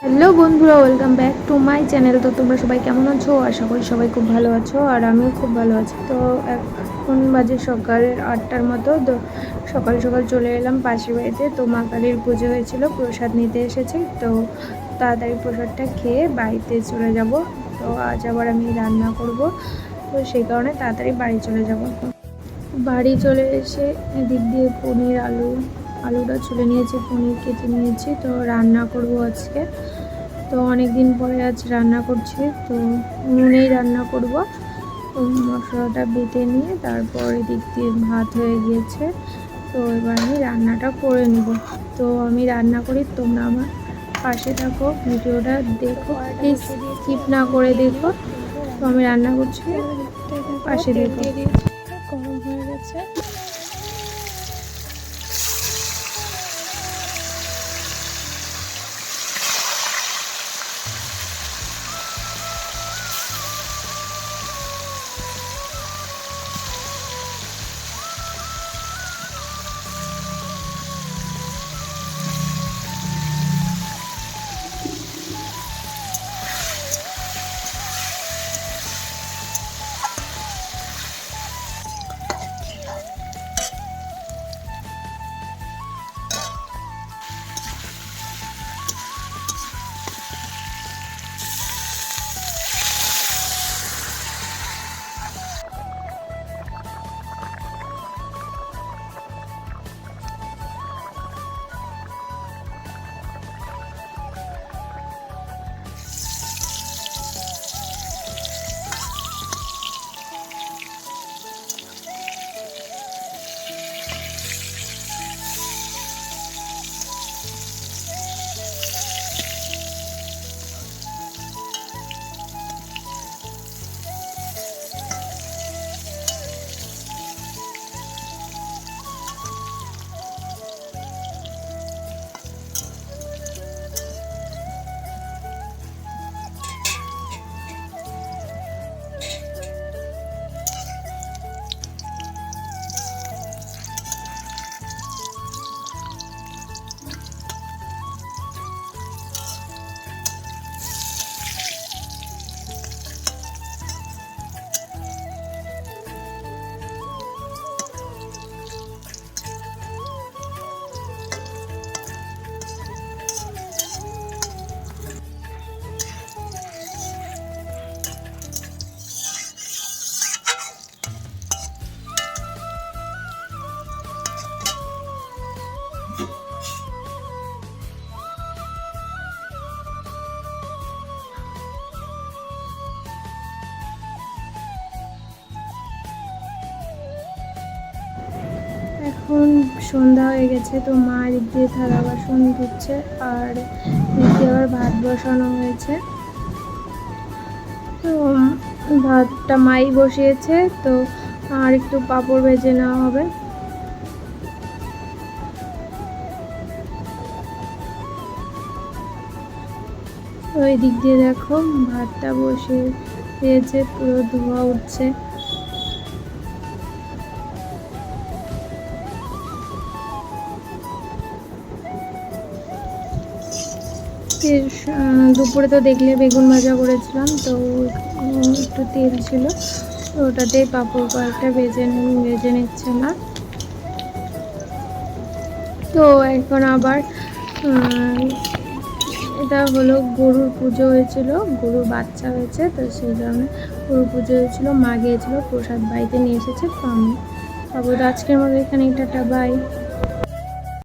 Hello বন্ধুরা, welcome back to my channel. তো তোমরা সবাই কেমন আছো? আশা করি সবাই খুব ভালো আছো, আর আমিও খুব ভালো আছি। তো এখন বাজে সকাল 8টার মতো। তো সকাল সকাল চলে এলাম পাশের বাড়িতে। তো মা কালীর পুজো হয়েছিল, প্রসাদ নিতে এসেছি। তো তাড়াতাড়ি প্রসাদটা খেয়ে বাড়িতে চলে যাব। তো আজ আবার আমি রান্না করব, তো সেই কারণে তাড়াতাড়ি বাড়ি চলে যাব। বাড়ি চলে এসে এদিক দিয়ে পনির আলুটা ছুলে নিয়েছি, পনির কেটে নিয়েছি। তো রান্না করব আজকে। তো অনেক দিন পরে আজ রান্না করছি, তো উনুনেই রান্না করব। তো মশলাটা বেটে নিয়ে তারপর এদিক দিয়ে ভাত হয়ে গিয়েছে। তো এবার আমি রান্নাটা করে নিব। তো আমি রান্না করি, তোমরা আমার পাশে থাকো, ভিডিওটা দেখো, প্লিজ স্কিপ না করে দেখো। তো আমি রান্না করছি, পাশে দেখো। গরম হয়ে গেছে। এখন সন্ধ্যা হয়ে গেছে। তো মা এদিক দিয়ে থালা বাসন ধুচ্ছে, আর এদিক দিয়ে আবার ভাত বসানো হয়েছে। তো ভাতটা মাই বসিয়েছে। তো আর একটু পাঁপড় ভেজে নেওয়া হবে। তো এই দিক দিয়ে দেখো ভাতটা বসিয়ে দিয়েছে, পুরো ধোঁয়া উঠছে। দুপুরে তো দেখলে বেগুন ভাজা করেছিলাম, তো একটু তেল ছিল, তো ওটাতেই পাঁপড় কয়েকটা ভেজে নিচ্ছে না। তো এখন আবার এটা হলো গরুর পুজো হয়েছিল, গরুর বাচ্চা হয়েছে, তো সেই কারণে গরুর পুজো হয়েছিল। মা গিয়েছিল প্রসাদ বাড়িতে নিয়ে এসেছে। তো আমি আজকের মতো এখানে টাটা, বাই।